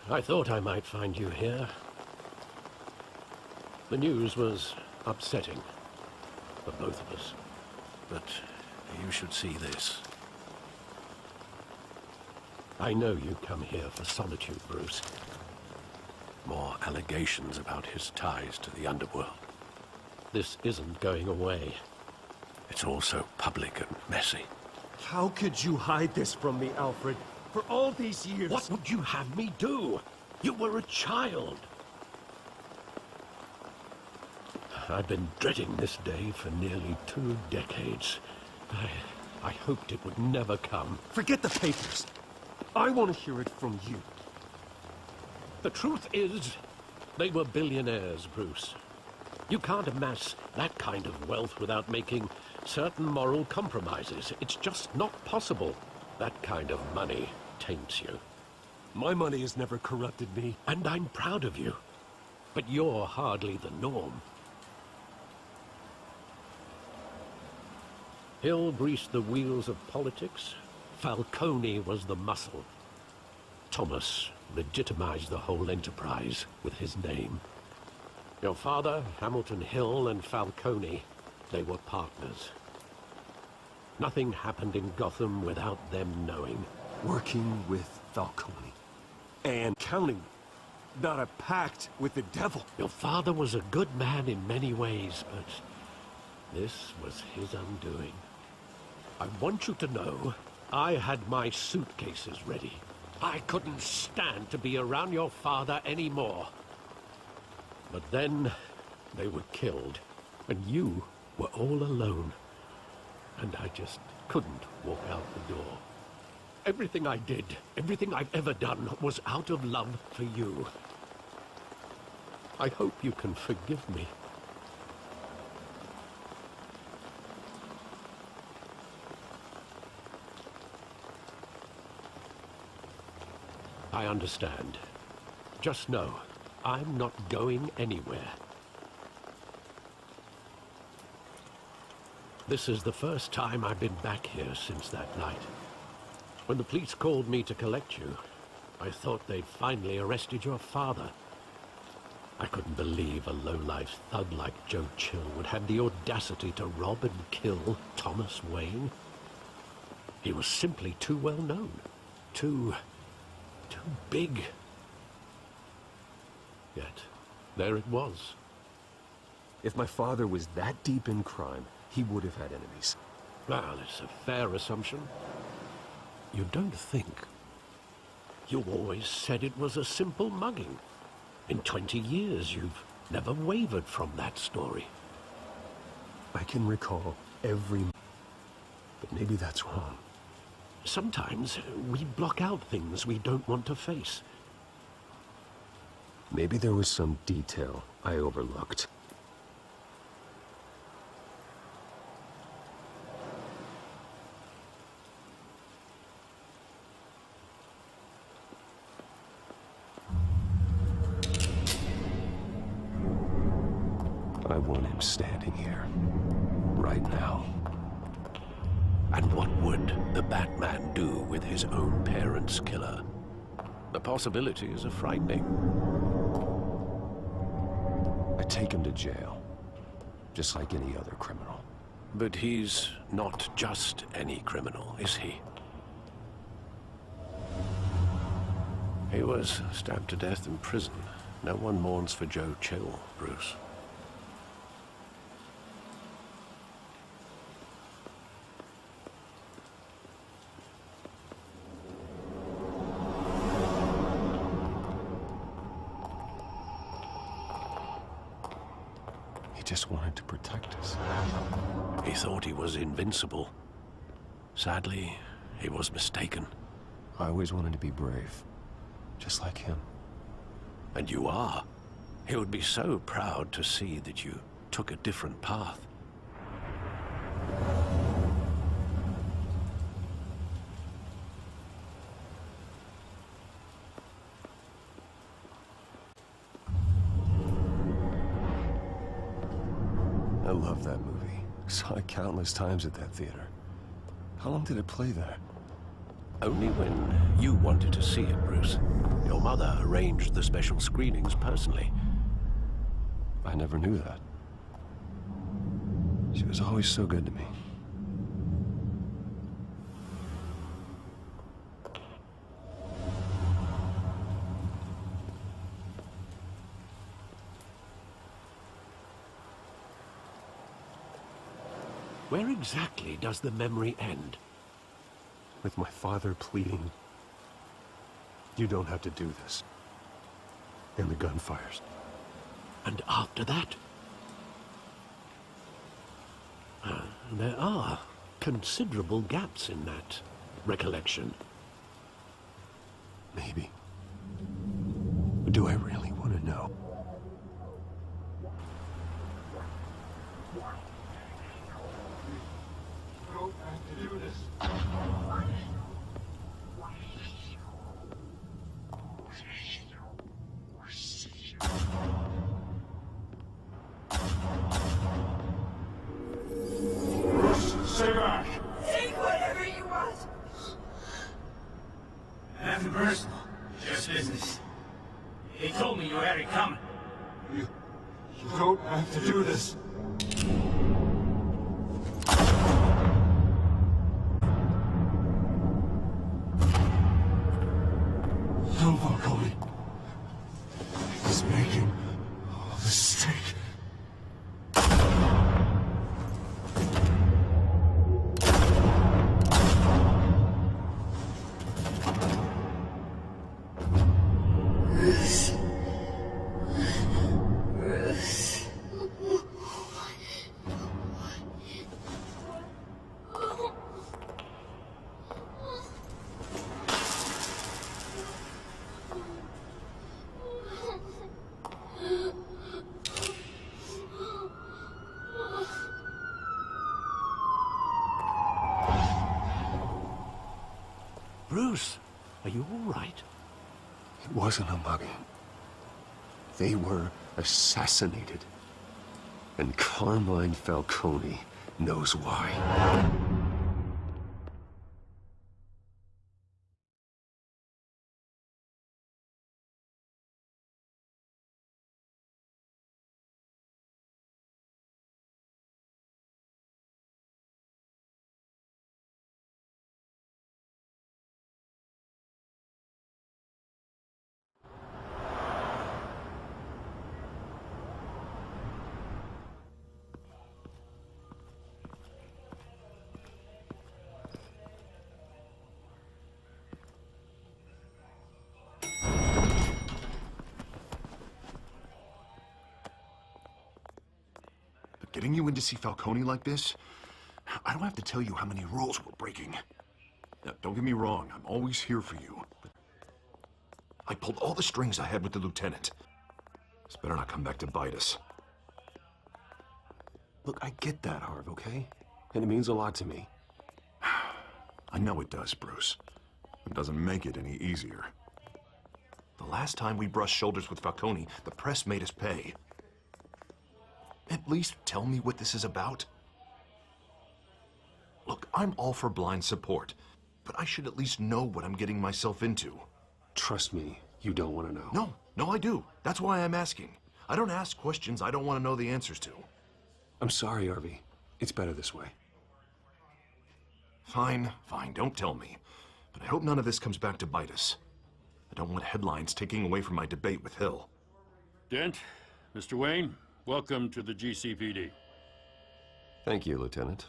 I thought I might find you here. The news was upsetting for both of us. But you should see this. I know you come here for solitude, Bruce. More allegations about his ties to the underworld. This isn't going away. It's all so public and messy. How could you hide this from me, Alfred? For all these years... What would you have me do? You were a child. I've been dreading this day for nearly 2 decades. I hoped it would never come. Forget the papers. I want to hear it from you. The truth is, they were billionaires, Bruce. You can't amass that kind of wealth without making certain moral compromises. It's just not possible. That kind of money taints you. My money has never corrupted me. And I'm proud of you. But you're hardly the norm. Hill greased the wheels of politics. Falcone was the muscle. Thomas legitimized the whole enterprise with his name. Your father, Hamilton Hill, and Falcone, they were partners. Nothing happened in Gotham without them knowing. Working with Falcone. And counting. Not a pact with the devil. Your father was a good man in many ways, but this was his undoing. I want you to know, I had my suitcases ready. I couldn't stand to be around your father anymore. But then, they were killed, and you were all alone. And I just couldn't walk out the door. Everything I did, everything I've ever done, was out of love for you. I hope you can forgive me. I understand. Just know, I'm not going anywhere. This is the first time I've been back here since that night. When the police called me to collect you, I thought they'd finally arrested your father. I couldn't believe a low-life thug like Joe Chill would have the audacity to rob and kill Thomas Wayne. He was simply too well known. Too big. Yet, there it was. If my father was that deep in crime, he would have had enemies. Well, it's a fair assumption. You don't think. You always said it was a simple mugging. In 20 years, you've never wavered from that story. I can recall every... But maybe that's wrong. Sometimes we block out things we don't want to face. Maybe there was some detail I overlooked. I want him standing here, right now. And what would the Batman do with his own parents' killer? The possibilities are frightening. I take him to jail, just like any other criminal. But he's not just any criminal, is he? He was stabbed to death in prison. No one mourns for Joe Chill, Bruce. He just wanted to protect us. He thought he was invincible. Sadly, he was mistaken. I always wanted to be brave, just like him. And you are. He would be so proud to see that you took a different path. I love that movie. Saw it countless times at that theater. How long did it play there? Only when you wanted to see it, Bruce. Your mother arranged the special screenings personally. I never knew that. She was always so good to me. Where exactly does the memory end? With my father pleading, "You don't have to do this." And the gunfires. And after that? There are considerable gaps in that recollection. Maybe. But do I really want to know? Don't have to do this. Stay back! Take whatever you want. Nothing personal, just business. He told me you had it coming. You don't have to do this. No, Falcone. He's making a mistake. Bruce, are you all right? It wasn't a mugging. They were assassinated. And Carmine Falcone knows why. Getting you in to see Falcone like this, I don't have to tell you how many rules we're breaking. Now, don't get me wrong, I'm always here for you. But I pulled all the strings I had with the lieutenant. This better not come back to bite us. Look, I get that, Harv, okay? And it means a lot to me. I know it does, Bruce. It doesn't make it any easier. The last time we brushed shoulders with Falcone, the press made us pay. At least tell me what this is about. Look, I'm all for blind support, but I should at least know what I'm getting myself into. Trust me, you don't want to know. No, I do. That's why I'm asking. I don't ask questions I don't want to know the answers to. I'm sorry, Harvey. It's better this way. Fine, don't tell me. But I hope none of this comes back to bite us. I don't want headlines taking away from my debate with Hill. Dent, Mr. Wayne, welcome to the GCPD. Thank you, Lieutenant.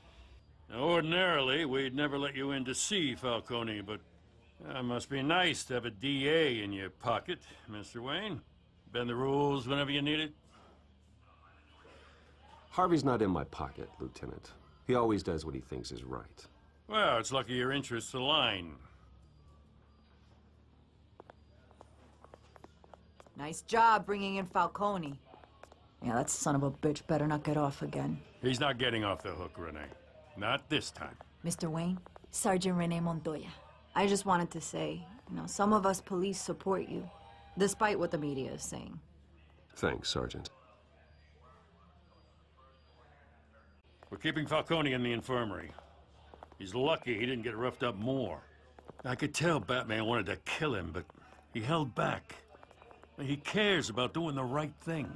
Now, ordinarily, we'd never let you in to see Falcone, but it must be nice to have a DA in your pocket, Mr. Wayne. Bend the rules whenever you need it. Harvey's not in my pocket, Lieutenant. He always does what he thinks is right. Well, it's lucky your interests align. Nice job bringing in Falcone. Yeah, that son of a bitch better not get off again. He's not getting off the hook, Renee. Not this time. Mr. Wayne, Sergeant Renee Montoya. I just wanted to say, some of us police support you, despite what the media is saying. Thanks, Sergeant. We're keeping Falcone in the infirmary. He's lucky he didn't get roughed up more. I could tell Batman wanted to kill him, but he held back. He cares about doing the right thing.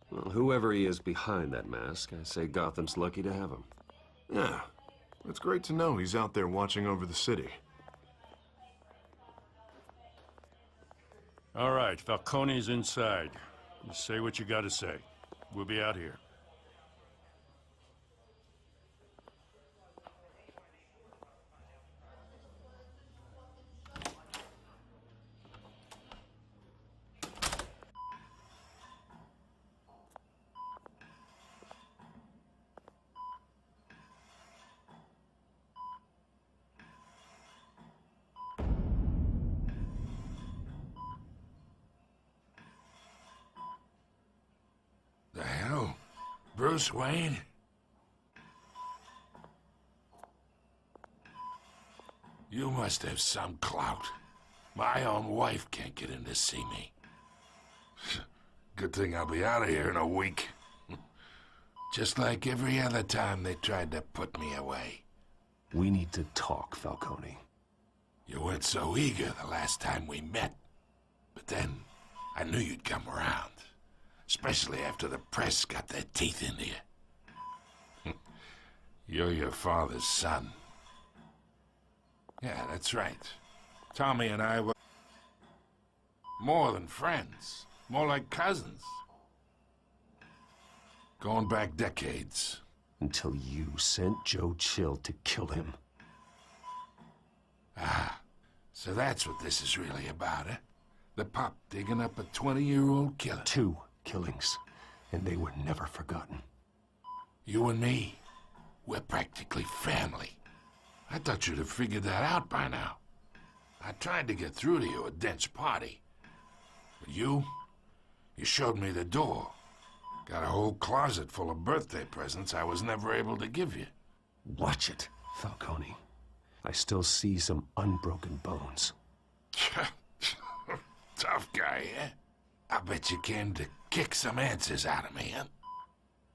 Well, whoever he is behind that mask, I say Gotham's lucky to have him. Yeah, it's great to know he's out there watching over the city. All right, Falcone's inside. You say what you gotta say. We'll be out here. The hell? Bruce Wayne? You must have some clout. My own wife can't get in to see me. Good thing I'll be out of here in a week. Just like every other time they tried to put me away. We need to talk, Falcone. You weren't so eager the last time we met. But then, I knew you'd come around. Especially after the press got their teeth into you. You're your father's son. Yeah, that's right. Tommy and I were more than friends. More like cousins. Going back decades. Until you sent Joe Chill to kill him. Ah, so that's what this is really about, huh? The pup digging up a 20-year-old killer. 2 killings, and they were never forgotten. You and me, we're practically family. I thought you'd have figured that out by now. I tried to get through to you at Dent's party. But you showed me the door. Got a whole closet full of birthday presents I was never able to give you. Watch it, Falcone. I still see some unbroken bones. Tough guy, eh? I bet you came to kick some answers out of me, huh?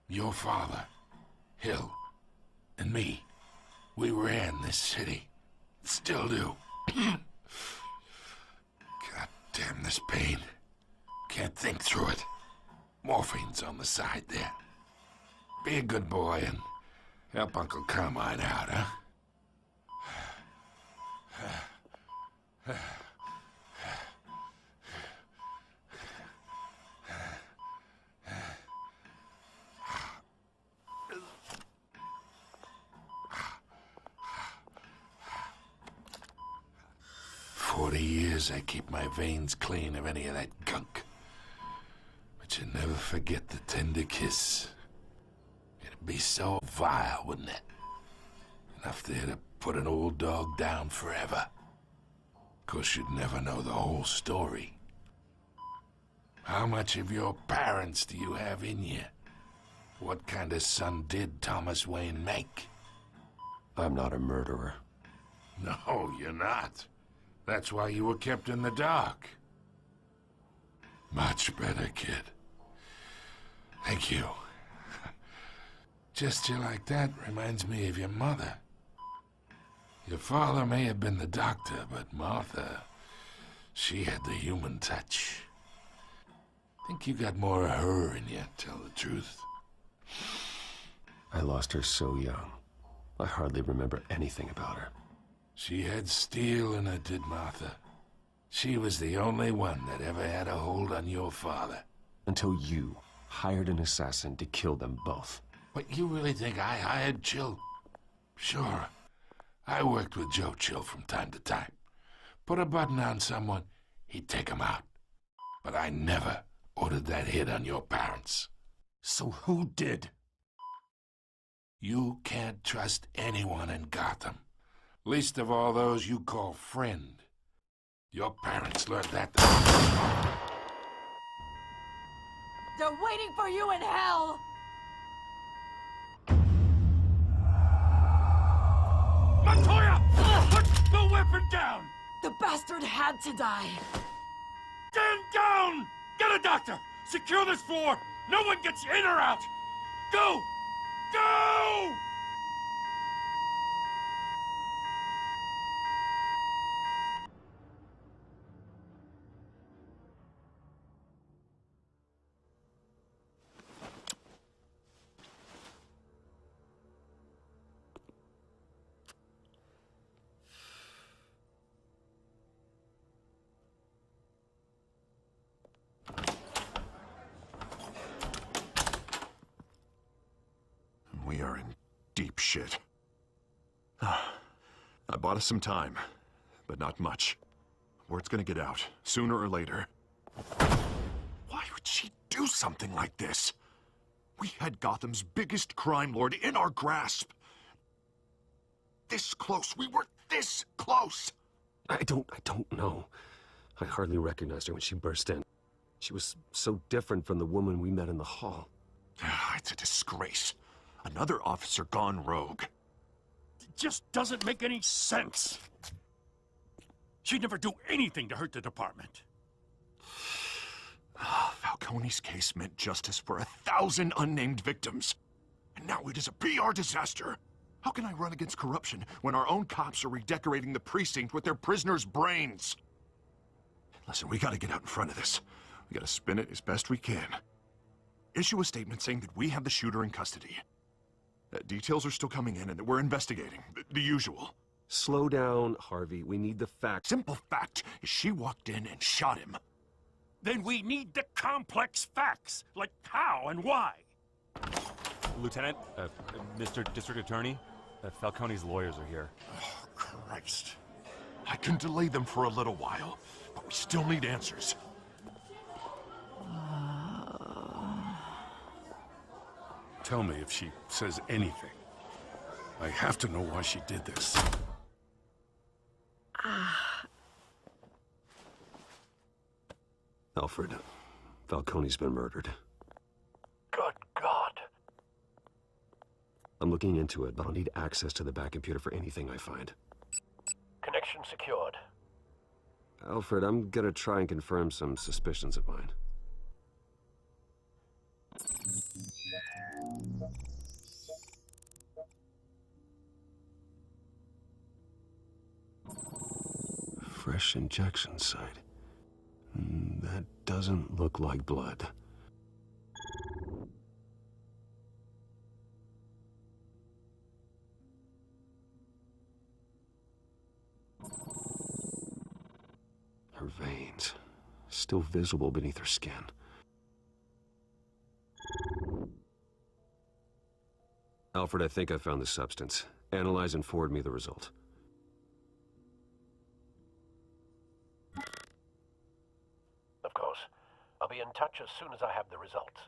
Your father, Hill, and me, we ran this city. Still do. God damn this pain. Can't think through it. Morphine's on the side there. Be a good boy and help Uncle Carmine out, huh? 40 years I keep my veins clean of any of that gunk. But you never forget the tender kiss. It'd be so vile, wouldn't it? Enough there to put an old dog down forever. Of course, you'd never know the whole story. How much of your parents do you have in you? What kind of son did Thomas Wayne make? I'm not a murderer. No, you're not. That's why you were kept in the dark. Much better, kid. Thank you. Gesture like that reminds me of your mother. Your father may have been the doctor, but Martha, she had the human touch. Think you got more of her in you, tell the truth. I lost her so young. I hardly remember anything about her. She had steel in her, did Martha. She was the only one that ever had a hold on your father. Until you hired an assassin to kill them both. But you really think I hired Chill? Sure. I worked with Joe Chill from time to time. Put a button on someone, he'd take him out. But I never ordered that hit on your parents. So who did? You can't trust anyone in Gotham. Least of all those you call friend. Your parents learned that. They're waiting for you in hell! Montoya! Put the weapon down! The bastard had to die. Stand down! Get a doctor! Secure this floor! No one gets in or out! Go! Go! are in deep shit. I bought us some time, but not much. Word's gonna get out, sooner or later. Why would she do something like this? We had Gotham's biggest crime lord in our grasp. This close. We were this close. I don't know. I hardly recognized her when she burst in. She was so different from the woman we met in the hall. It's a disgrace. Another officer gone rogue. It just doesn't make any sense. She'd never do anything to hurt the department. Falcone's case meant justice for 1,000 unnamed victims. And now it is a PR disaster. How can I run against corruption when our own cops are redecorating the precinct with their prisoners' brains? Listen, we gotta get out in front of this. We gotta spin it as best we can. Issue a statement saying that we have the shooter in custody. Details are still coming in and that we're investigating. The usual. Slow down, Harvey. We need the facts. Simple fact is she walked in and shot him. Then we need the complex facts, like how and why. Lieutenant, Mr. District Attorney, Falcone's lawyers are here. Oh, Christ. I can delay them for a little while, but we still need answers. Tell me if she says anything. I have to know why she did this. Alfred, Falcone's been murdered. Good God. I'm looking into it, but I'll need access to the back computer for anything I find. Connection secured. Alfred, I'm gonna try and confirm some suspicions of mine. Fresh injection site. That doesn't look like blood. Her veins, still visible beneath her skin. Alfred, I think I found the substance. Analyze and forward me the result. Of course. I'll be in touch as soon as I have the results.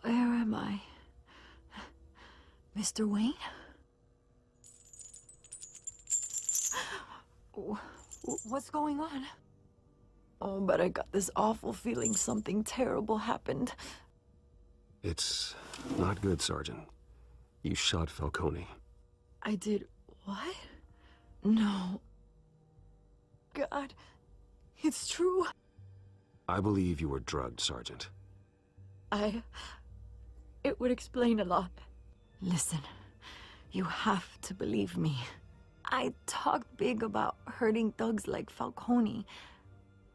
Where am I? Mr. Wayne? What's going on? Oh, but I got this awful feeling something terrible happened. It's not good, Sergeant. You shot Falcone. I did what? No. God, it's true. I believe you were drugged, Sergeant. It would explain a lot. Listen, you have to believe me. I talked big about hurting thugs like Falcone,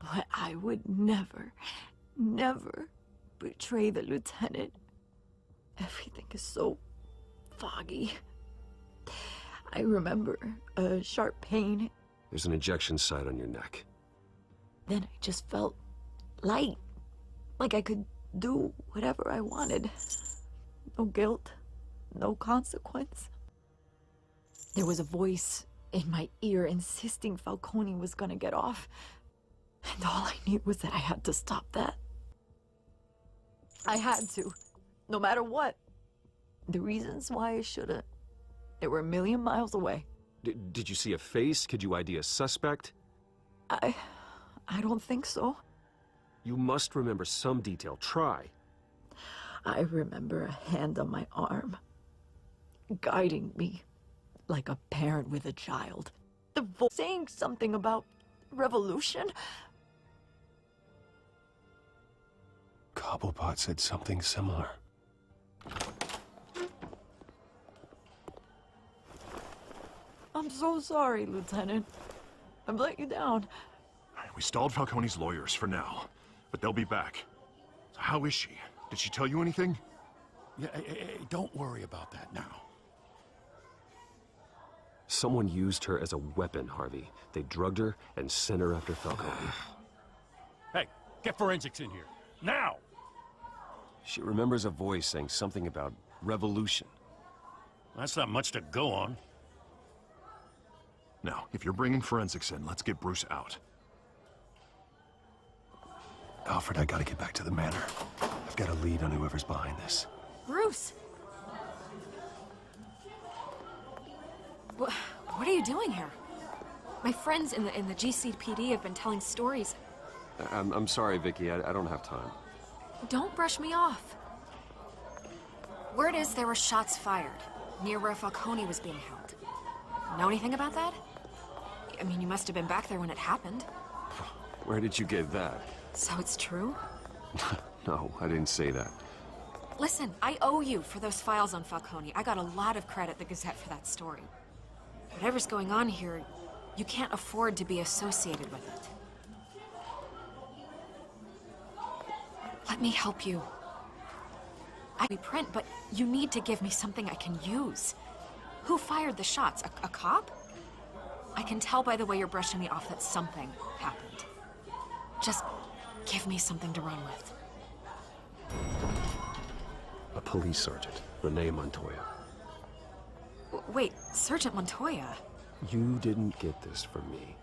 but I would never, never betray the lieutenant. Everything is so foggy. I remember a sharp pain. There's an injection site on your neck. Then I just felt light, like I could do whatever I wanted. No guilt, no consequence. There was a voice in my ear insisting Falcone was gonna get off. And all I knew was that I had to stop that. I had to, no matter what. The reasons why I shouldn't, they were a million miles away. Did you see a face? Could you ID a suspect? I don't think so. You must remember some detail. Try. I remember a hand on my arm, guiding me like a parent with a child. The voice saying something about revolution. Cobblepot said something similar. I'm so sorry, Lieutenant. I've let you down. We stalled Falcone's lawyers for now, but they'll be back. So how is she? Did she tell you anything? Yeah, don't worry about that now. Someone used her as a weapon, Harvey. They drugged her and sent her after Falcone. Hey, get forensics in here. Now! She remembers a voice saying something about revolution. That's not much to go on. Now, if you're bringing forensics in, let's get Bruce out. Alfred, I gotta get back to the manor. I've got a lead on whoever's behind this. Bruce! What are you doing here? My friends in the GCPD have been telling stories. I'm sorry, Vicky. I don't have time. Don't brush me off. Word is there were shots fired near where Falcone was being held. Know anything about that? I mean, you must have been back there when it happened. Where did you get that? So it's true? No, I didn't say that. Listen, I owe you for those files on Falcone. I got a lot of credit at the Gazette for that story. Whatever's going on here, you can't afford to be associated with it. Let me help you. I print, but you need to give me something I can use. Who fired the shots? A cop? I can tell by the way you're brushing me off that something happened. Just give me something to run with. A police sergeant, Renee Montoya. Wait, Sergeant Montoya? You didn't get this from me.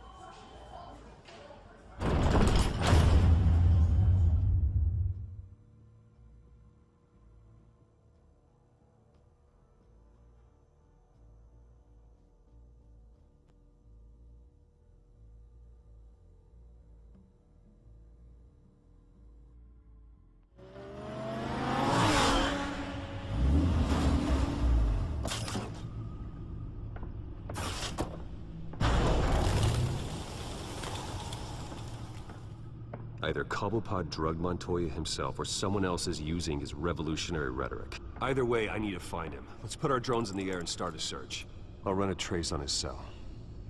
Either Cobblepot drugged Montoya himself, or someone else is using his revolutionary rhetoric. Either way, I need to find him. Let's put our drones in the air and start a search. I'll run a trace on his cell.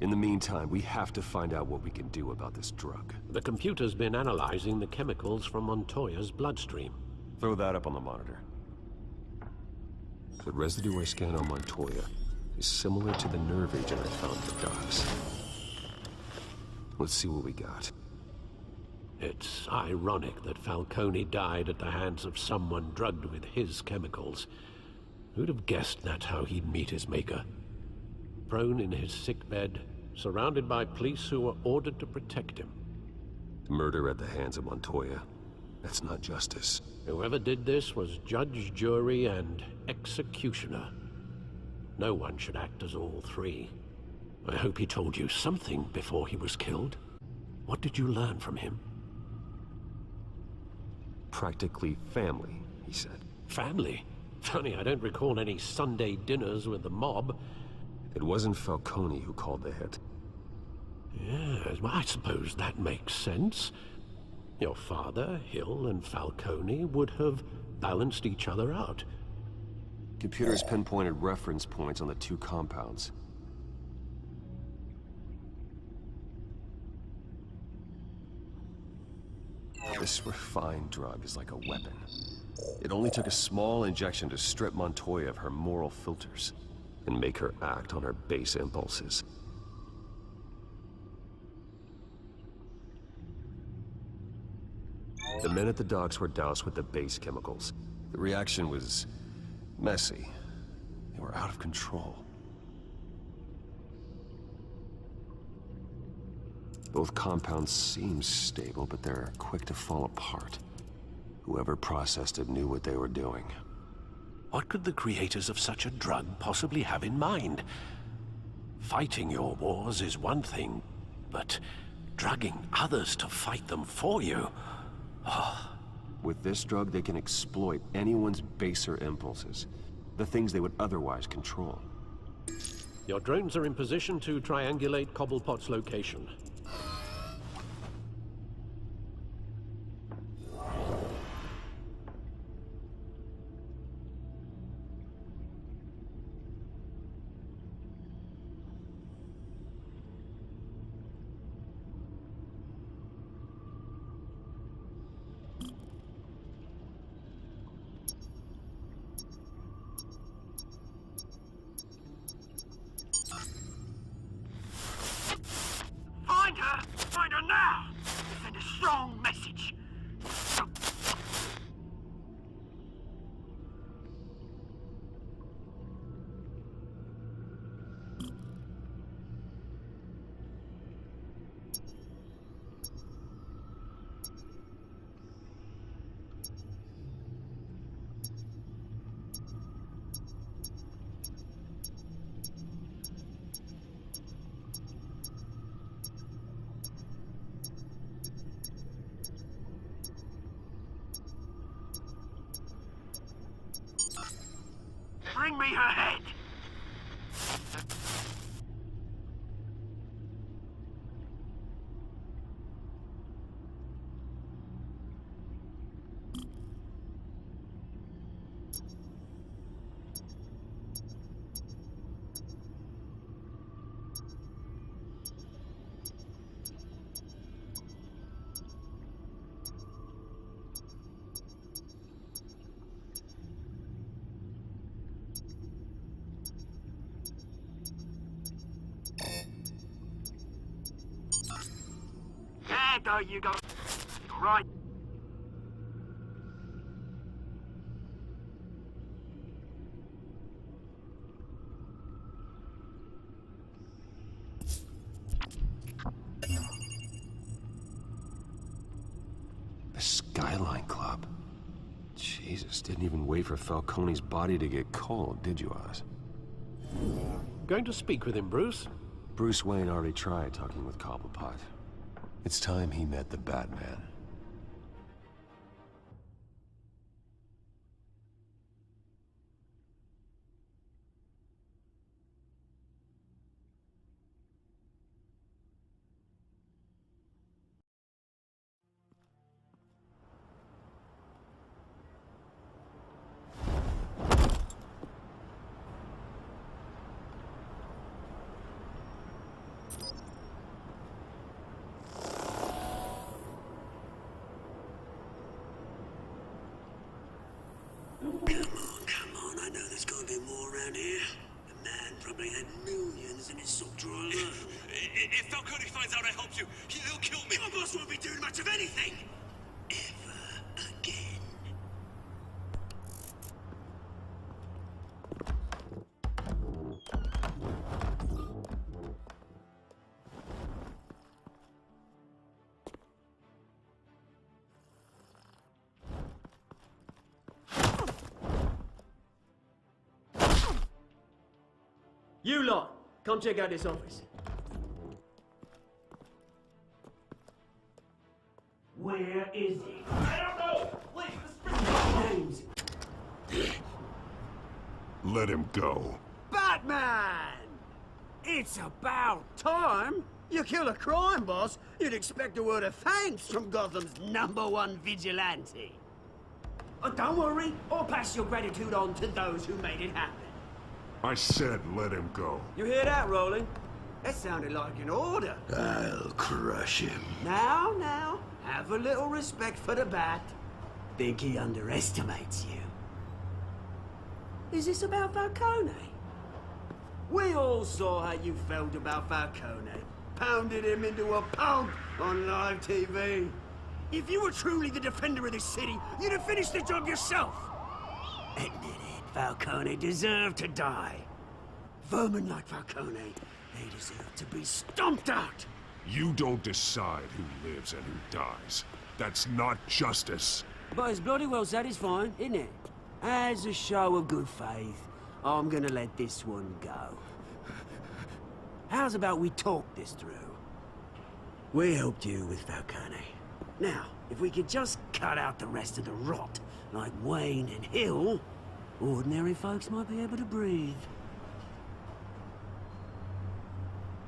In the meantime, we have to find out what we can do about this drug. The computer's been analyzing the chemicals from Montoya's bloodstream. Throw that up on the monitor. The residue I scanned on Montoya is similar to the nerve agent I found at the docks. Let's see what we got. It's ironic that Falcone died at the hands of someone drugged with his chemicals. Who'd have guessed that's how he'd meet his maker? Prone in his sickbed, surrounded by police who were ordered to protect him. Murder at the hands of Montoya. That's not justice. Whoever did this was judge, jury, and executioner. No one should act as all three. I hope he told you something before he was killed. What did you learn from him? Practically family, he said. Family? Funny, I don't recall any Sunday dinners with the mob. It wasn't Falcone who called the hit. Yes, well, I suppose that makes sense. Your father, Hill, and Falcone would have balanced each other out. Computers pinpointed reference points on the two compounds. This refined drug is like a weapon. It only took a small injection to strip Montoya of her moral filters and make her act on her base impulses. The men at the docks were doused with the base chemicals. The reaction was messy. They were out of control. Both compounds seem stable, but they're quick to fall apart. Whoever processed it knew what they were doing. What could the creators of such a drug possibly have in mind? Fighting your wars is one thing, but drugging others to fight them for you? With this drug, they can exploit anyone's baser impulses, the things they would otherwise control. Your drones are in position to triangulate Cobblepot's location. bring me her head! There you go. Right. The Skyline Club. Jesus, didn't even wait for Falcone's body to get cold, did you, Oz? Going to speak with him, Bruce? Bruce Wayne already tried talking with Cobblepot. It's time he met the Batman. Come on, I know there's gonna be more around here. The man probably had millions in his sock drawer alone. If Falcone finds out I helped you, he'll kill me. Your boss won't be doing much of anything. Ever again. You lot, come check out this office. Where is he? I don't know! Please, names. Let him go. Batman! It's about time. You kill a crime boss, you'd expect a word of thanks from Gotham's #1 vigilante. Oh, don't worry, I'll pass your gratitude on to those who made it happen. I said let him go. You hear that, Roland? That sounded like an order. I'll crush him. Now, have a little respect for the Bat. Think he underestimates you. Is this about Falcone? We all saw how you felt about Falcone. Pounded him into a pulp on live TV. If you were truly the defender of this city, you'd have finished the job yourself. Admit it, Falcone deserved to die. Vermin like Falcone, they deserve to be stomped out. You don't decide who lives and who dies. That's not justice. But it's bloody well satisfying, isn't it? As a show of good faith, I'm gonna let this one go. How's about we talk this through? We helped you with Falcone. Now, if we could just cut out the rest of the rot, like Wayne and Hill, ordinary folks might be able to breathe.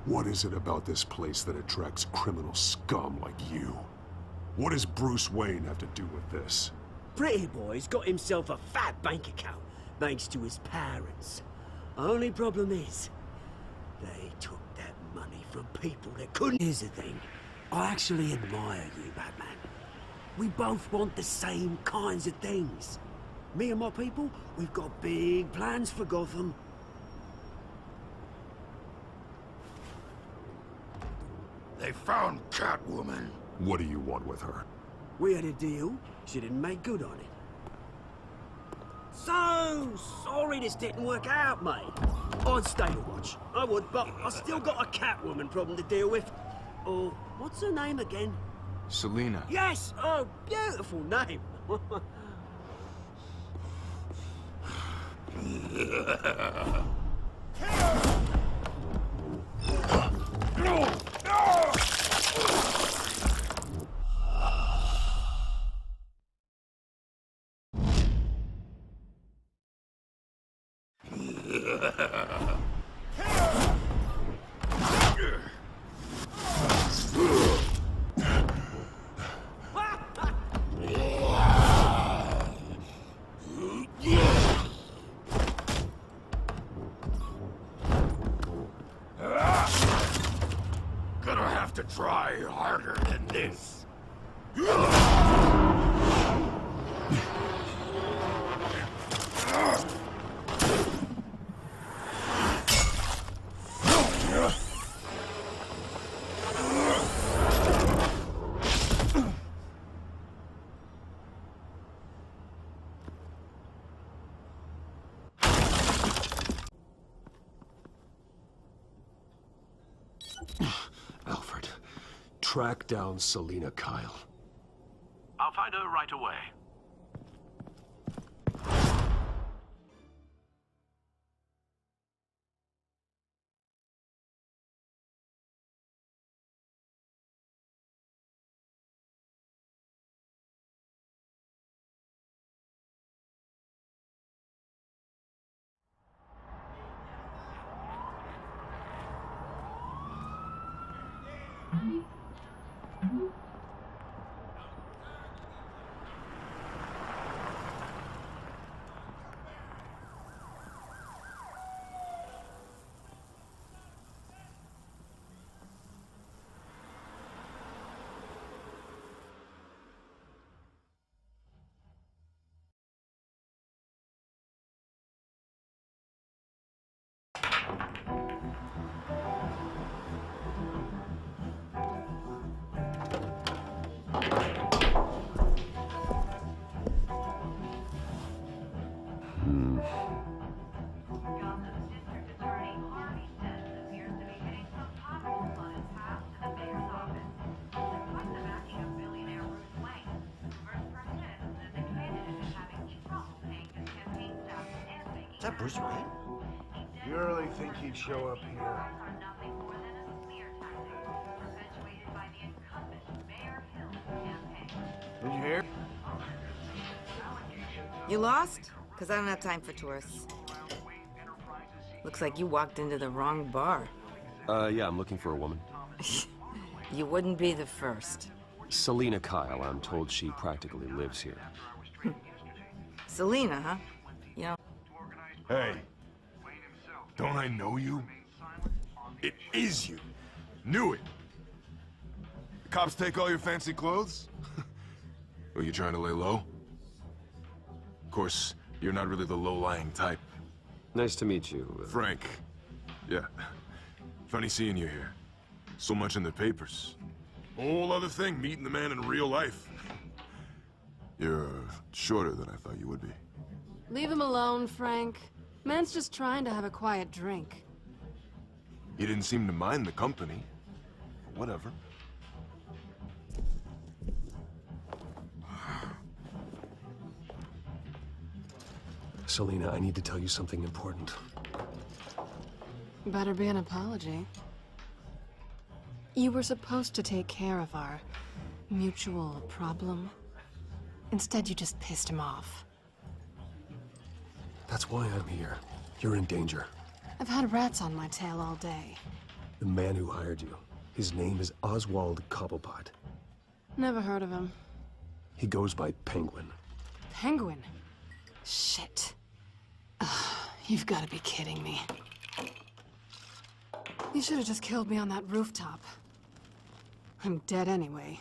What is it about this place that attracts criminal scum like you? What does Bruce Wayne have to do with this? Pretty Boy's got himself a fat bank account, thanks to his parents. Only problem is, they took that money from people that couldn't. Here's the thing. I actually admire you, Batman. We both want the same kinds of things. Me and my people, we've got big plans for Gotham. They found Catwoman. What do you want with her? We had a deal. She didn't make good on it. So sorry this didn't work out, mate. I'd stay to watch. I would, but I still got a Catwoman problem to deal with. Oh, what's her name again? Selina. Yes! Oh, beautiful name. try harder than this. Alfred, track down Selina Kyle. I'll find her right away. Is that Bruce Wayne? You really think he'd show up here? Did you hear? You lost? Because I don't have time for tourists. Looks like you walked into the wrong bar. Yeah, I'm looking for a woman. You wouldn't be the first. Selina Kyle, I'm told she practically lives here. Selina, huh? You know... Hey, don't I know you? It is you. Knew it. The cops take all your fancy clothes? Are you trying to lay low? Of course, you're not really the low-lying type. Nice to meet you. Frank. Yeah. Funny seeing you here. So much in the papers. Whole other thing, meeting the man in real life. You're shorter than I thought you would be. Leave him alone, Frank. Man's just trying to have a quiet drink. You didn't seem to mind the company. Whatever. Selina, I need to tell you something important. Better be an apology. You were supposed to take care of our mutual problem. Instead, you just pissed him off. That's why I'm here. You're in danger. I've had rats on my tail all day. The man who hired you, his name is Oswald Cobblepot. Never heard of him. He goes by Penguin. Penguin? Shit. You've got to be kidding me. You should have just killed me on that rooftop. I'm dead anyway.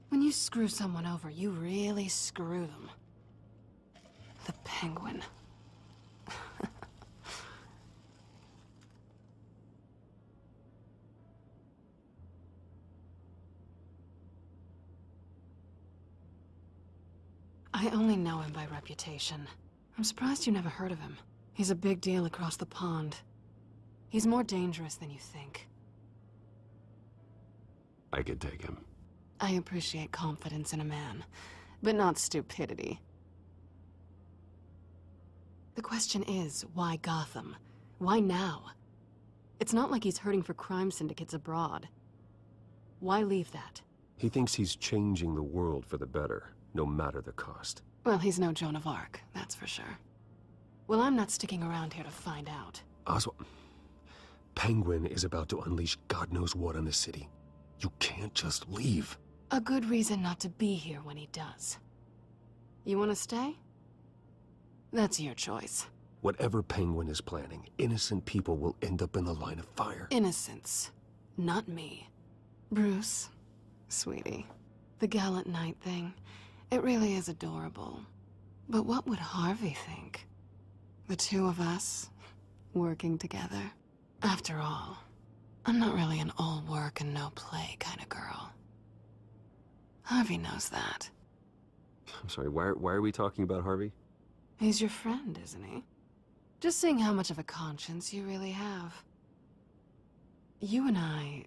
When you screw someone over, you really screw them. The Penguin. I only know him by reputation. I'm surprised you never heard of him. He's a big deal across the pond. He's more dangerous than you think. I could take him. I appreciate confidence in a man, but not stupidity. The question is, why Gotham? Why now? It's not like he's hurting for crime syndicates abroad. Why leave that? He thinks he's changing the world for the better, no matter the cost. Well, he's no Joan of Arc, that's for sure. Well, I'm not sticking around here to find out. Oswald, Penguin is about to unleash God knows what on the city. You can't just leave. A good reason not to be here when he does. You want to stay? That's your choice. Whatever Penguin is planning, innocent people will end up in the line of fire. Innocence. Not me. Bruce, sweetie, the gallant knight thing, it really is adorable. But what would Harvey think? The two of us, working together. After all, I'm not really an all work and no play kind of girl. Harvey knows that. I'm sorry, why are we talking about Harvey? He's your friend, isn't he? Just seeing how much of a conscience you really have. You and I...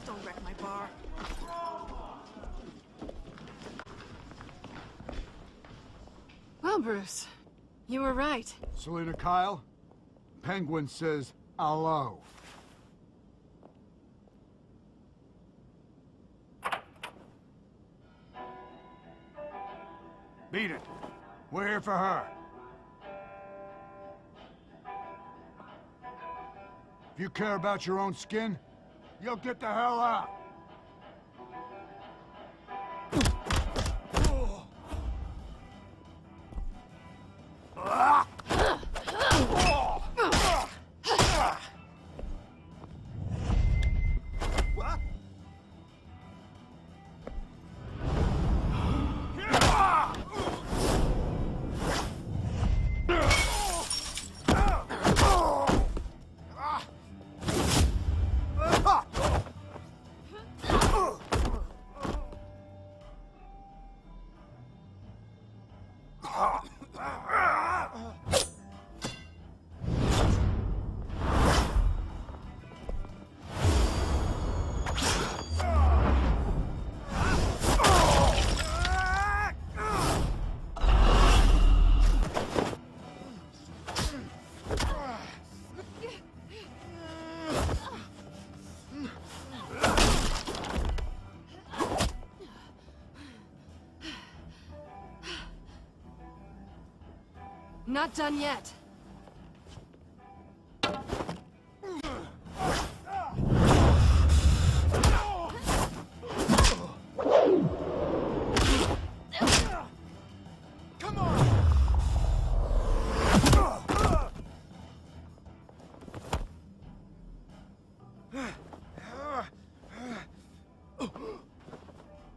Don't wreck my bar. Well, Bruce, you were right. Selena Kyle, Penguin says hello. Beat it. We're here for her. If you care about your own skin, you'll get the hell out. Not done yet.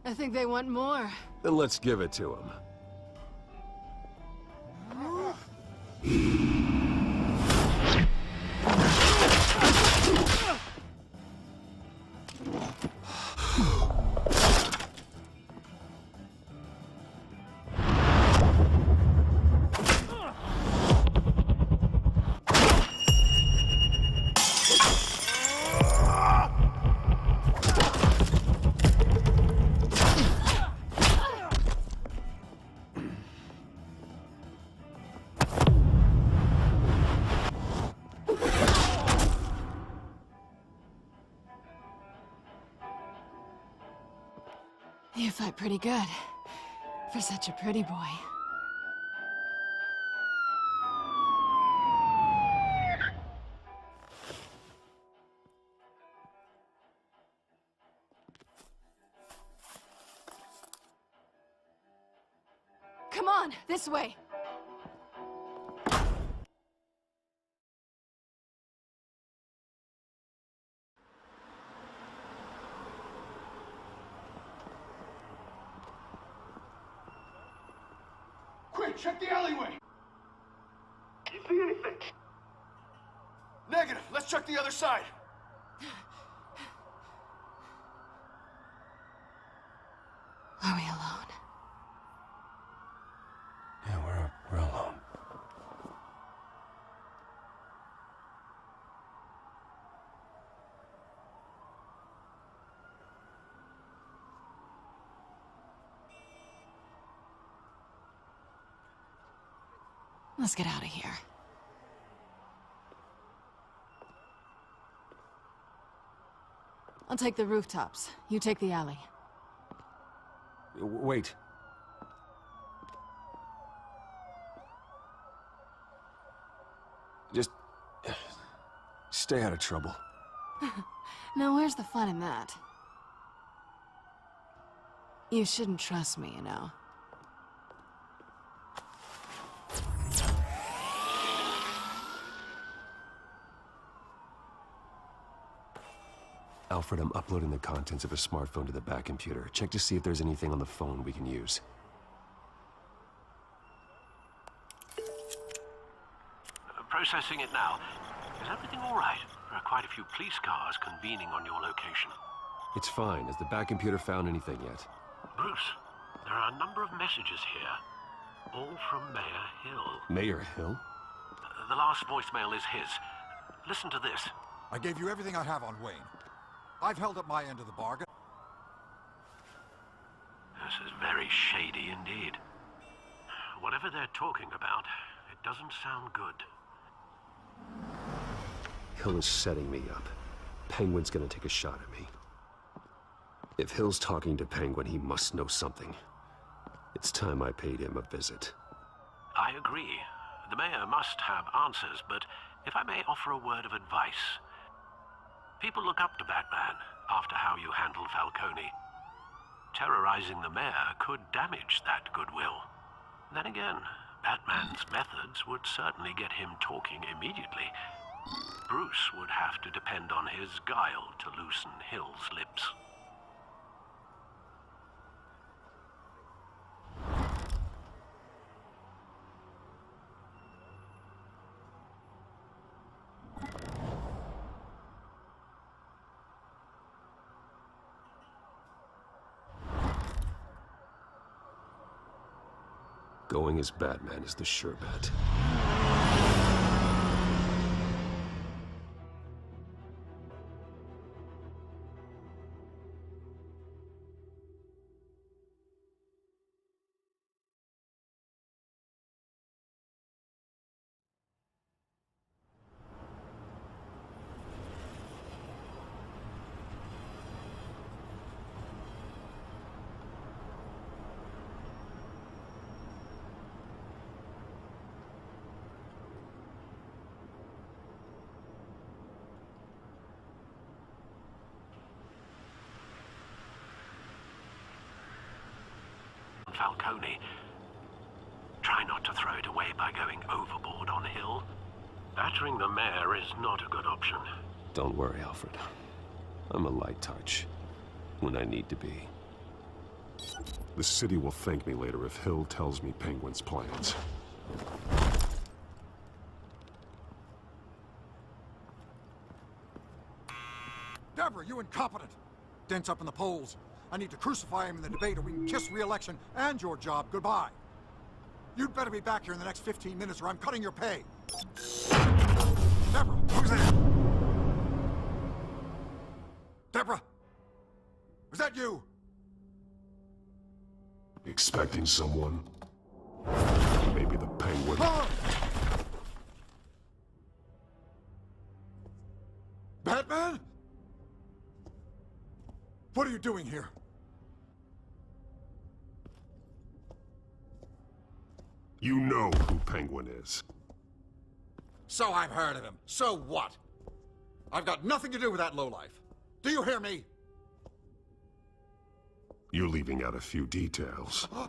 I think they want more. Then let's give it to him. You fight pretty good. For such a pretty boy. Come on, this way. Quick, check the alleyway! You see anything? Negative. Let's check the other side. Are we alone? Yeah, we're alone. Let's get out of here. I'll take the rooftops. You take the alley. Wait. Just... stay out of trouble. Now, where's the fun in that? You shouldn't trust me, you know. Alfred, I'm uploading the contents of a smartphone to the back computer. Check to see if there's anything on the phone we can use. Processing it now. Is everything all right? There are quite a few police cars convening on your location. It's fine. Has the back computer found anything yet? Bruce, there are a number of messages here. All from Mayor Hill. Mayor Hill? The last voicemail is his. Listen to this. I gave you everything I have on Wayne. I've held up my end of the bargain. This is very shady indeed. Whatever they're talking about, it doesn't sound good. Hill is setting me up. Penguin's gonna take a shot at me. If Hill's talking to Penguin, he must know something. It's time I paid him a visit. I agree. The mayor must have answers, but if I may offer a word of advice. People look up to Batman after how you handled Falcone. Terrorizing the mayor could damage that goodwill. Then again, Batman's methods would certainly get him talking immediately. Bruce would have to depend on his guile to loosen Hill's lips. Going as Batman is the sure bet. Falcone. Try not to throw it away by going overboard on Hill. Battering the mayor is not a good option. Don't worry, Alfred. I'm a light touch when I need to be. The city will thank me later if Hill tells me Penguin's plans. Deborah, you incompetent! Dent's up in the polls. I need to crucify him in the debate or we can kiss re-election and your job goodbye. You'd better be back here in the next 15 minutes or I'm cutting your pay. Deborah, who's there? Deborah! Was that you? Expecting someone? Maybe the Penguin. Ah! Batman? What are you doing here? You know who Penguin is. So I've heard of him. So what? I've got nothing to do with that lowlife. Do you hear me? You're leaving out a few details. I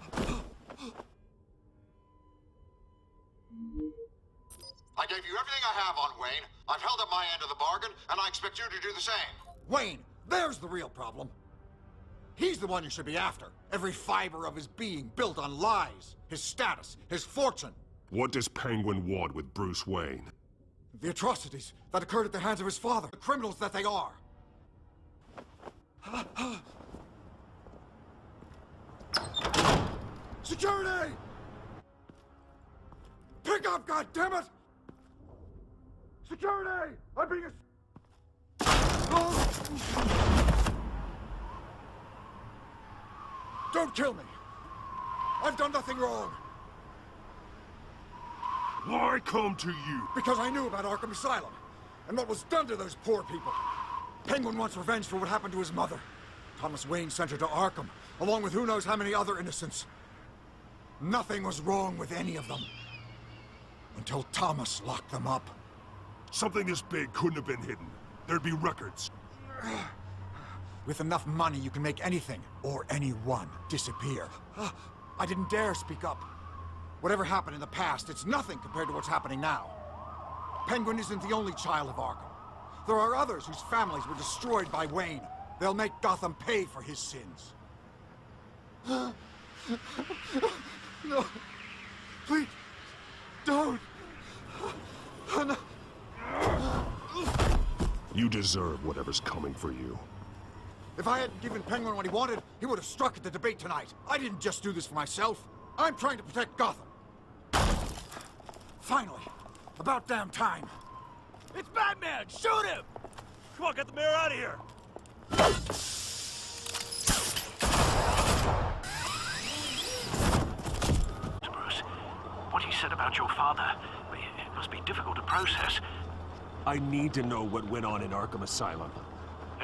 gave you everything I have on Wayne. I've held up my end of the bargain, and I expect you to do the same. Wayne, there's the real problem. He's the one you should be after. Every fiber of his being built on lies, his status, his fortune. What does Penguin want with Bruce Wayne? The atrocities that occurred at the hands of his father, the criminals that they are. Security! Pick up, goddammit! Security! I'm being Don't kill me! I've done nothing wrong! Why come to you? Because I knew about Arkham Asylum, and what was done to those poor people. Penguin wants revenge for what happened to his mother. Thomas Wayne sent her to Arkham, along with who knows how many other innocents. Nothing was wrong with any of them. Until Thomas locked them up. Something this big couldn't have been hidden. There'd be records. With enough money, you can make anything, or anyone, disappear. I didn't dare speak up. Whatever happened in the past, it's nothing compared to what's happening now. Penguin isn't the only child of Arkham. There are others whose families were destroyed by Wayne. They'll make Gotham pay for his sins. No. Please. Don't. No. You deserve whatever's coming for you. If I hadn't given Penguin what he wanted, he would have struck at the debate tonight. I didn't just do this for myself. I'm trying to protect Gotham. Finally. About damn time. It's Batman! Shoot him! Come on, get the mayor out of here! Bruce, what he said about your father, it must be difficult to process. I need to know what went on in Arkham Asylum.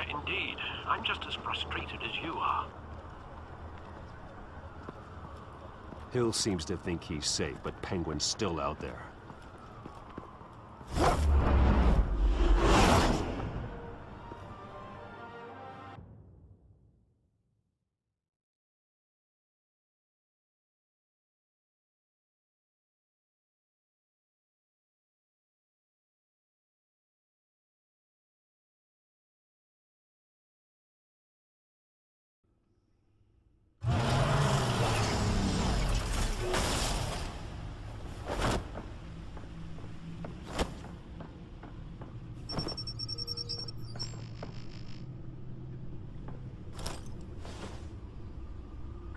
Indeed. I'm just as frustrated as you are. Hill seems to think he's safe, but Penguin's still out there.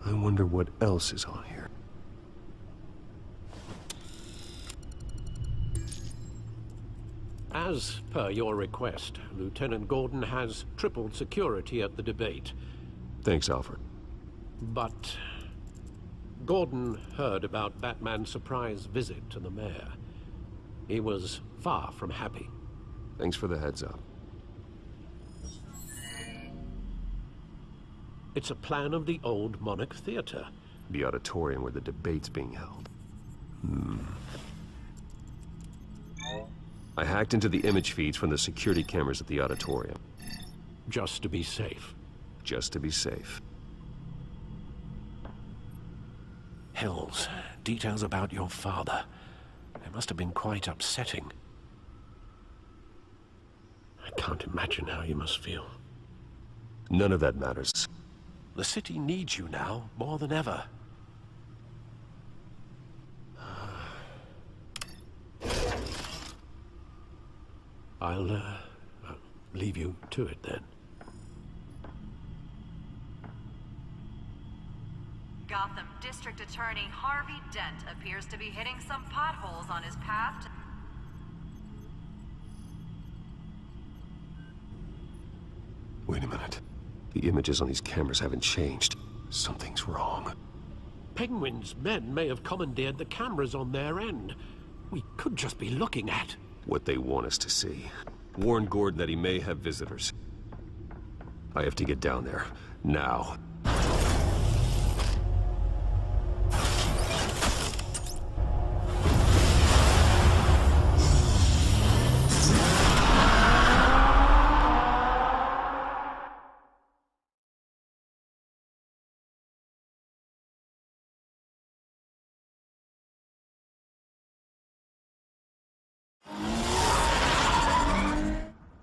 I wonder what else is on here. As per your request, Lieutenant Gordon has tripled security at the debate. Thanks, Alfred. But Gordon heard about Batman's surprise visit to the mayor. He was far from happy. Thanks for the heads up. It's a plan of the old Monarch Theater. The auditorium where the debate's being held. I hacked into the image feeds from the security cameras at the auditorium. Just to be safe. Just to be safe. Hills, details about your father. They must have been quite upsetting. I can't imagine how you must feel. None of that matters. The city needs you now, more than ever. I'll leave you to it then. Gotham District Attorney Harvey Dent appears to be hitting some potholes on his path to... Wait a minute. The images on these cameras haven't changed. Something's wrong. Penguin's men may have commandeered the cameras on their end. We could just be looking at... what they want us to see. Warn Gordon that he may have visitors. I have to get down there. Now.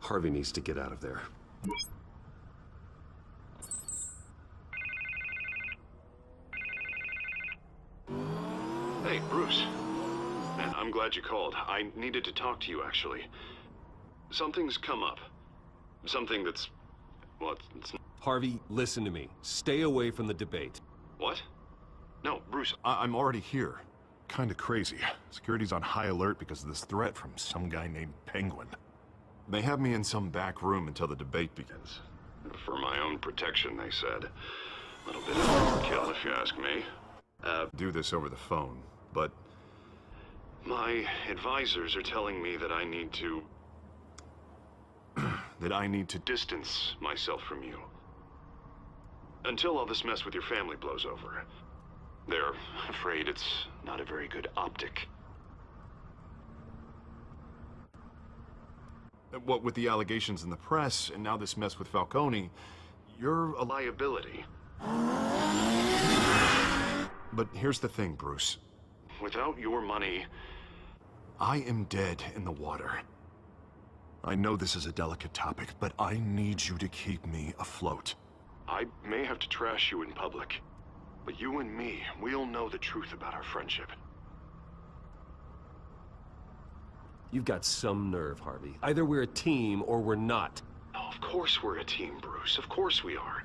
Harvey needs to get out of there. Hey, Bruce. Man, I'm glad you called. I needed to talk to you, actually. Something's come up. Something that's... well, it's... Harvey, listen to me. Stay away from the debate. What? No, Bruce, I'm already here. Kinda crazy. Security's on high alert because of this threat from some guy named Penguin. They have me in some back room until the debate begins. For my own protection, they said. A little bit of overkill, if you ask me. Do this over the phone, but... my advisors are telling me that I need to... that I need to distance myself from you. Until all this mess with your family blows over. They're afraid it's not a very good optic. What with the allegations in the press, and now this mess with Falcone, you're a liability. But here's the thing, Bruce. Without your money... I am dead in the water. I know this is a delicate topic, but I need you to keep me afloat. I may have to trash you in public, but you and me, we'll know the truth about our friendship. You've got some nerve, Harvey. Either we're a team or we're not. Oh, of course we're a team, Bruce. Of course we are.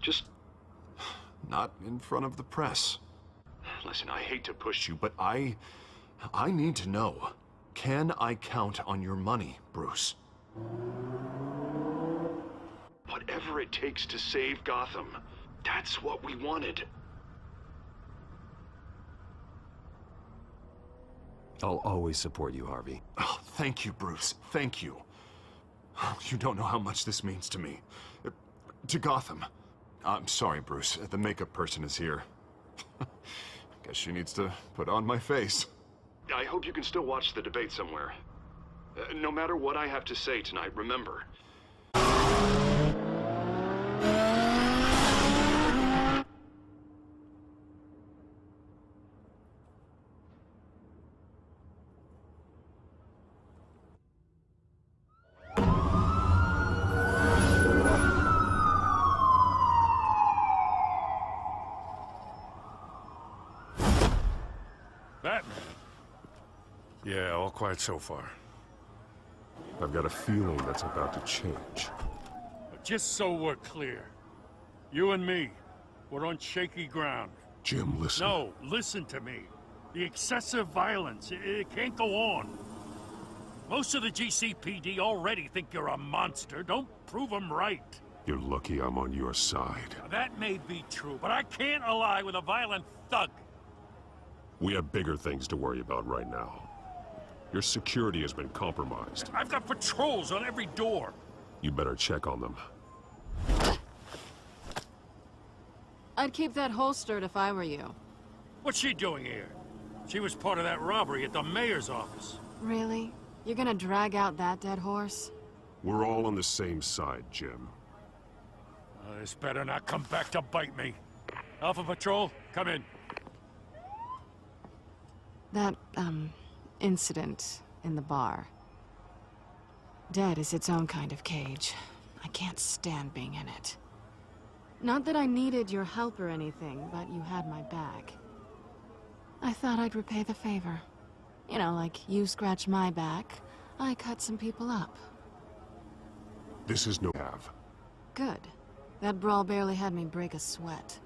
Just not in front of the press. Listen, I hate to push you, but I need to know. Can I count on your money, Bruce? Whatever it takes to save Gotham, that's what we wanted. I'll always support you, Harvey. Oh, thank you, Bruce. Thank you. You don't know how much this means to me. To Gotham. I'm sorry, Bruce. The makeup person is here. Guess she needs to put on my face. I hope you can still watch the debate somewhere. No matter what I have to say tonight, remember. Batman. Yeah, all quiet so far. I've got a feeling that's about to change. But just so we're clear, you and me, we're on shaky ground. Jim, listen. No, listen to me. The excessive violence, it can't go on. Most of the GCPD already think you're a monster. Don't prove them right. You're lucky I'm on your side. That may be true, but I can't ally with a violent thug. We have bigger things to worry about right now. Your security has been compromised. I've got patrols on every door. You better check on them. I'd keep that holstered if I were you. What's she doing here? She was part of that robbery at the mayor's office. Really? You're gonna drag out that dead horse? We're all on the same side, Jim. This better not come back to bite me. Alpha Patrol, come in. That, incident in the bar. Dead is its own kind of cage. I can't stand being in it. Not that I needed your help or anything, but you had my back. I thought I'd repay the favor. You know, like you scratch my back, I cut some people up. This is no have. Good. That brawl barely had me break a sweat.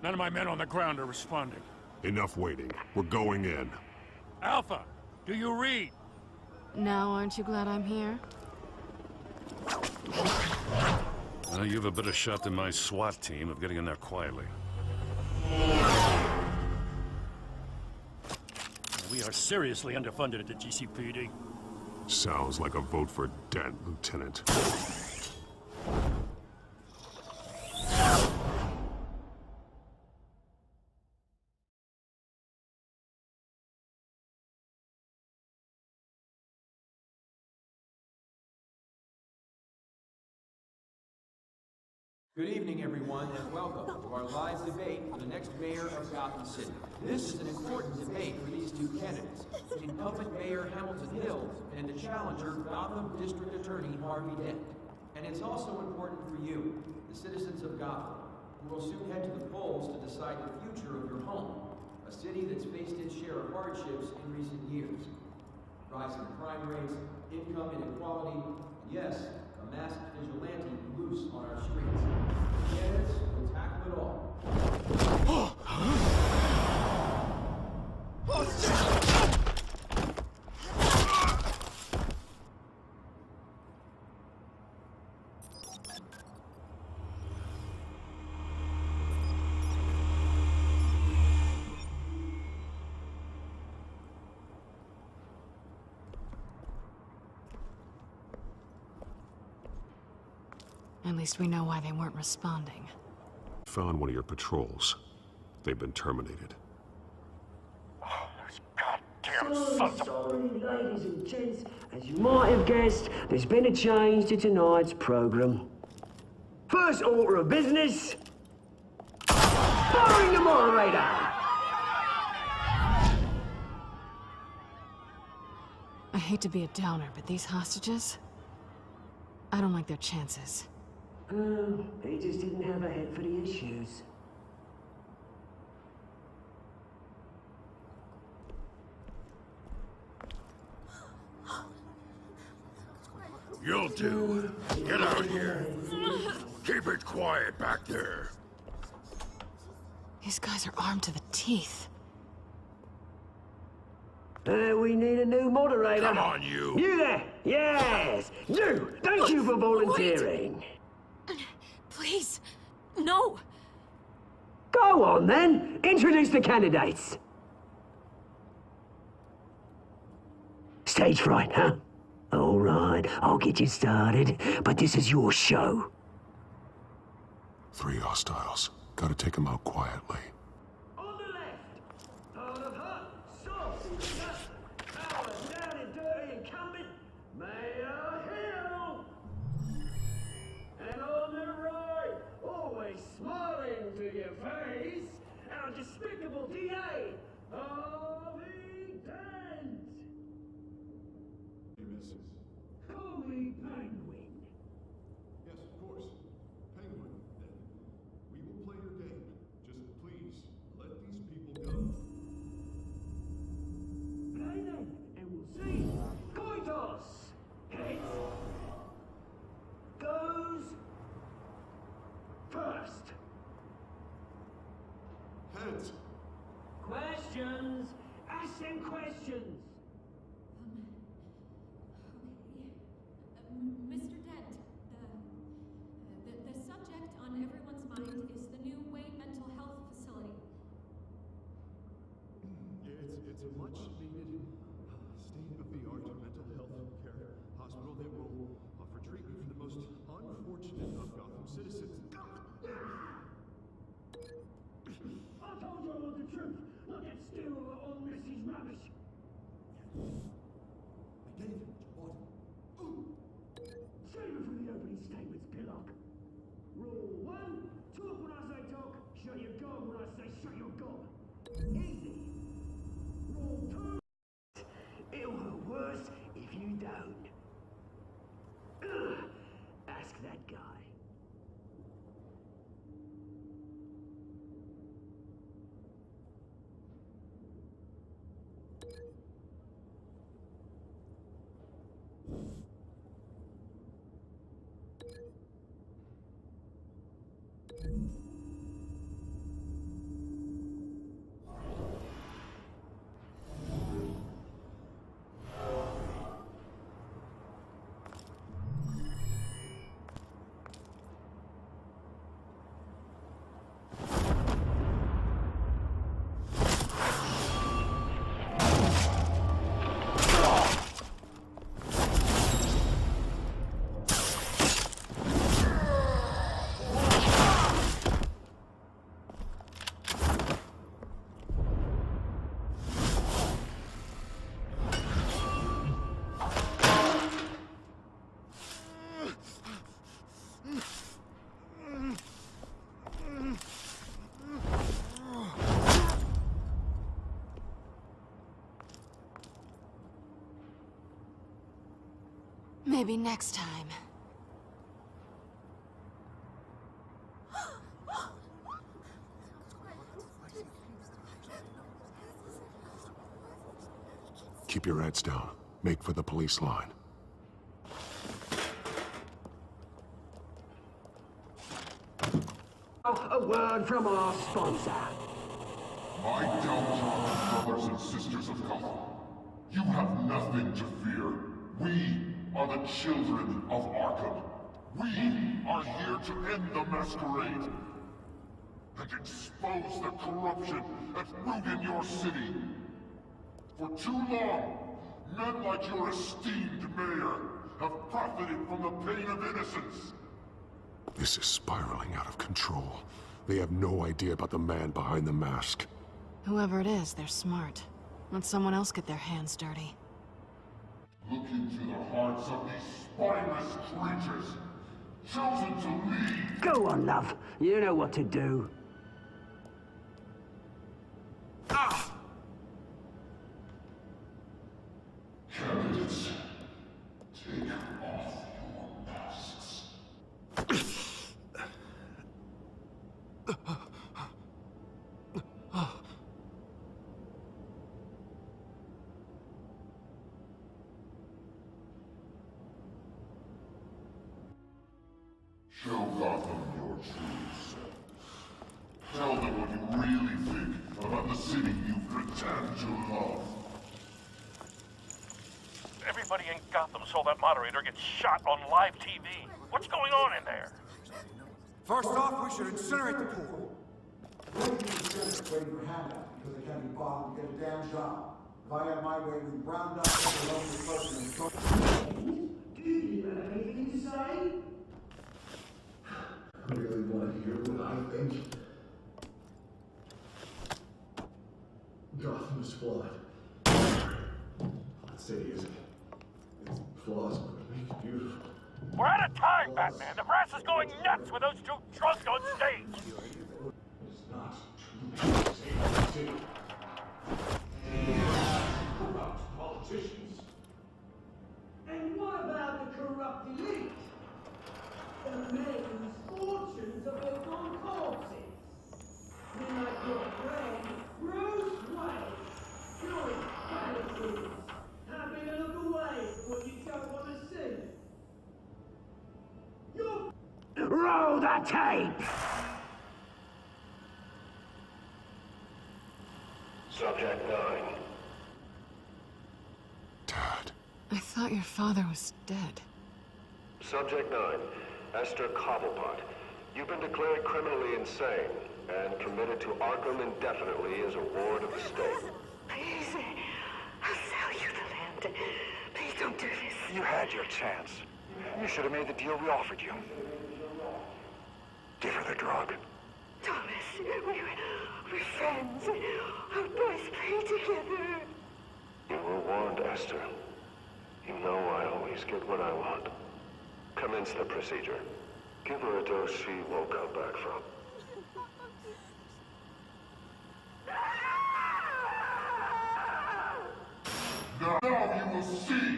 None of my men on the ground are responding. Enough waiting. We're going in. Alpha, do you read? Now, aren't you glad I'm here? Well, you have a better shot than my SWAT team of getting in there quietly. We are seriously underfunded at the GCPD. Sounds like a vote for Dent, Lieutenant. Good evening, everyone, and welcome to our live debate for the next mayor of Gotham City. This is an important debate for these two candidates, incumbent Mayor Hamilton Hill and the challenger, Gotham District Attorney Harvey Dent. And it's also important for you, the citizens of Gotham, who will soon head to the polls to decide the future of your home, a city that's faced its share of hardships in recent years. Rising crime rates, income inequality, and yes, a masked vigilante loose on our streets. The candidates will tackle it all. At least we know why they weren't responding. Found one of your patrols. They've been terminated. Sorry, ladies and gents. As you might have guessed, there's been a change to tonight's program. First order of business, firing the moderator. I hate to be a downer, but these hostages... I don't like their chances. Oh, he just didn't have a head for the issues. You'll do. Get out here. Keep it quiet back there. These guys are armed to the teeth. We need a new moderator. Come on, you. You there? Yes! You! Thank you for volunteering. Please, no. Go on, then. Introduce the candidates. Stage fright, huh? All right, I'll get you started, but this is your show. 3 hostiles. Gotta take them out quietly. On the left, hard of heart, saucy nut, our down and dirty incumbent, Mayor Hill. And on the right, always smiling to your face, our despicable DA, Harvey Dent. Call me Penguin. Yes, of course. Penguin, then. We will play your game. Just please, let these people go. Play then, and we'll see. Coin toss. Heads. Goes. First. Heads. Questions. Ask them questions. Mr. Dent, the subject on everyone's mind is the new Wayne Mental Health Facility. It's a much-needed, state-of-the-art mental health care hospital that will offer treatment for the most unfortunate of Gotham citizens. I told you I want the truth, not that stew all Missy's rubbish. I gave him what? Save it for the opening statements, Pillock. Rule 1, talk when I say talk, shut your gob when I say shut your gob. Easy. Rule 2, it'll hurt worse if you don't. Ask that guy. Maybe next time. Keep your heads down. Make for the police line. A word from our sponsor. My downtrodden brothers and sisters of Gotham, you have nothing to fear. We are the children of Arkham. We are here to end the masquerade and expose the corruption that's rooted in your city. For too long, men like your esteemed mayor have profited from the pain of innocence. This is spiraling out of control. They have no idea about the man behind the mask. Whoever it is, they're smart. Let someone else get their hands dirty. Look into the hearts of these spineless creatures, chosen to lead. Go on, love. You know what to do. Candidates Tell them what you really think about the city you pretend to love. Everybody in Gotham saw that moderator get shot on live TV. What's going on in there? First off, we should incinerate the pool. Waiting for handouts because they can't be bought to get a damn job. If I had my way, we'd round up every lonely person and go. Do you have anything to say? I really want to hear what I think. Gotham is flawed. That city isn't. Its flaws would make it beautiful. We're out of time, Batman. The press is going nuts with those two drunks on stage. It's not true to save the city. Corrupt politicians. And what about the corrupt elite? The men whose fortunes are built on corpses. Men like your friend, Bruce Wayne, joint palaces, happy to look away from what you don't want to see. Roll the tape! Subject 9. I thought your father was dead. Subject 9. Esther Cobblepot. You've been declared criminally insane and committed to Arkham indefinitely as a ward of the state. Please, I'll sell you the land. Please don't do this. You had your chance. You should have made the deal we offered you. Give her the drug. Thomas, we're friends. Our boys play together. You were warned, Esther. You know I always get what I want. Commence the procedure. Give her a dose she won't come back from. Now you will see!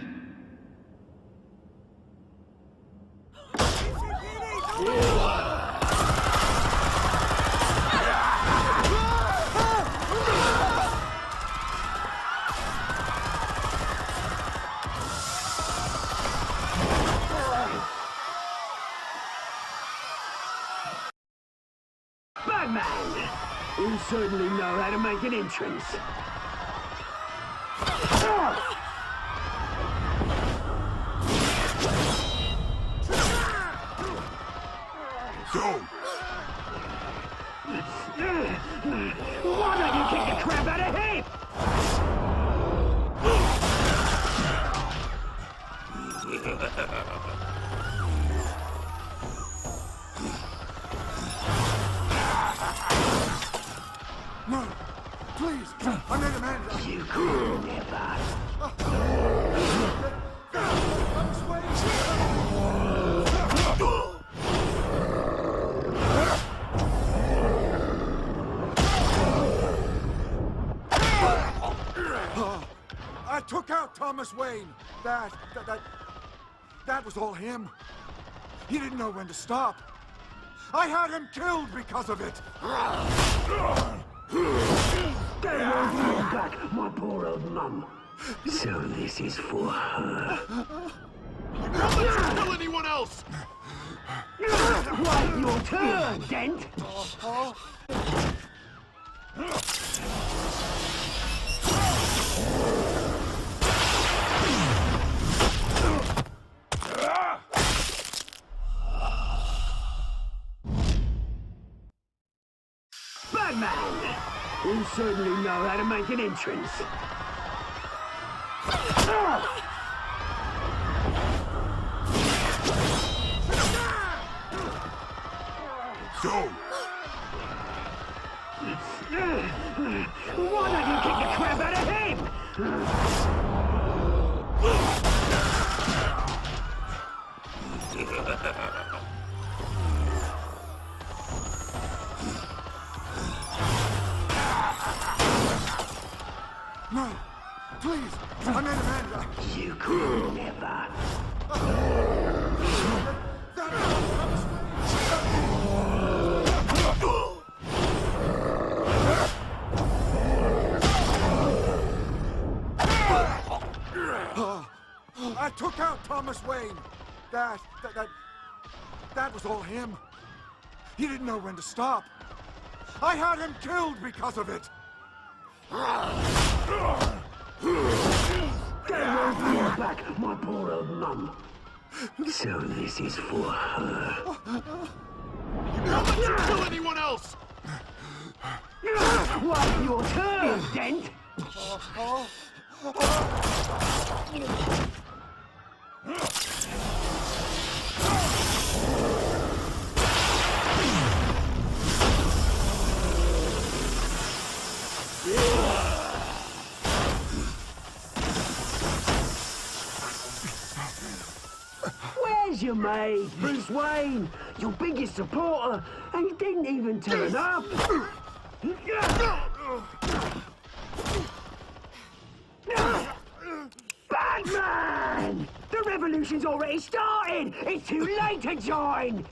Batman! You certainly know how to make an entrance. Go! Why don't you kick the crap out of him? No, please, I made a man. You could never. I took out Thomas Wayne. That was all him. He didn't know when to stop. I had him killed because of it. They won't bring back my poor old mum. So this is for her. Don't let you kill anyone else! Right, your turn, Dent. Batman! You certainly know how to make an entrance. Go! Why don't you kick the crap out of him? No, please, I made a man. You could never. I took out Thomas Wayne. That was all him. He didn't know when to stop. I had him killed because of it! Don't worry back, my poor old mum. So this is for her. Don't let you kill anyone else! Well, your turn, Dent! Where's your mate, Bruce Wayne? Your biggest supporter, and he didn't even turn up. Batman! The revolution's already started! It's too late to join!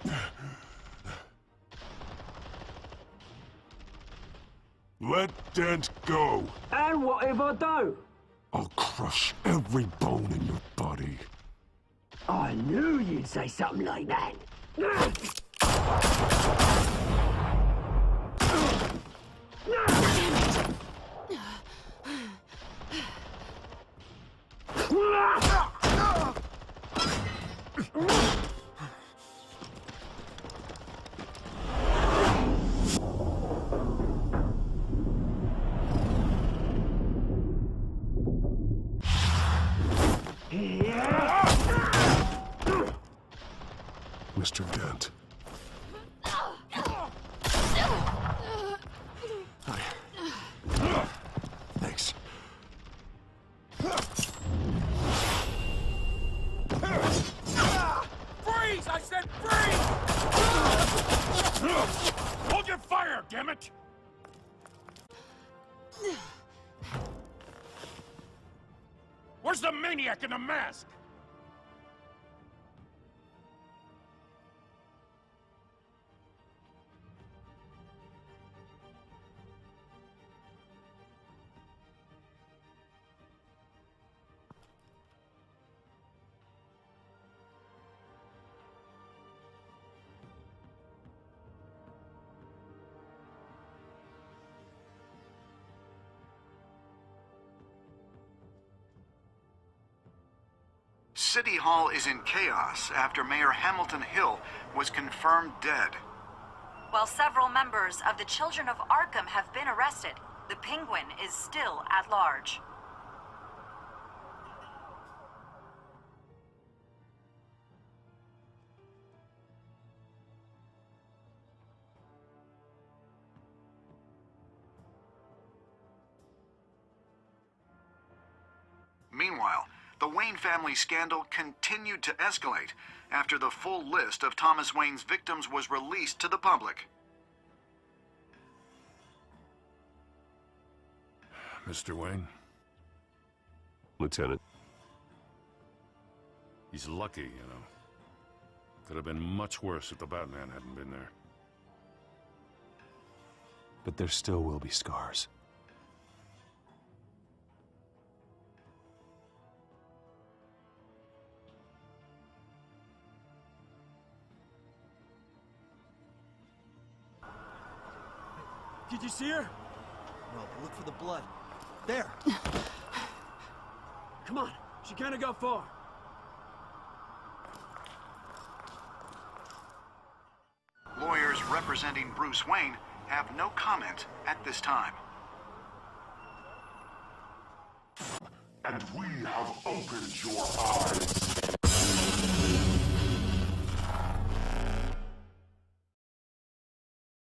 Let Dent go. And what if I don't? I'll crush every bone in your body. I knew you'd say something like that. Mr. Dent. Thanks. Freeze! I said freeze! Hold your fire, damn it! Where's the maniac in the mask? City Hall is in chaos after Mayor Hamilton Hill was confirmed dead. While several members of the Children of Arkham have been arrested, the Penguin is still at large. Meanwhile, the Wayne family scandal continued to escalate after the full list of Thomas Wayne's victims was released to the public. Mr. Wayne? Lieutenant. He's lucky, you know. Could have been much worse if the Batman hadn't been there. But there still will be scars. Did you see her? No, but look for the blood. There. Come on, she can't go far. Lawyers representing Bruce Wayne have no comment at this time. And we have opened your eyes.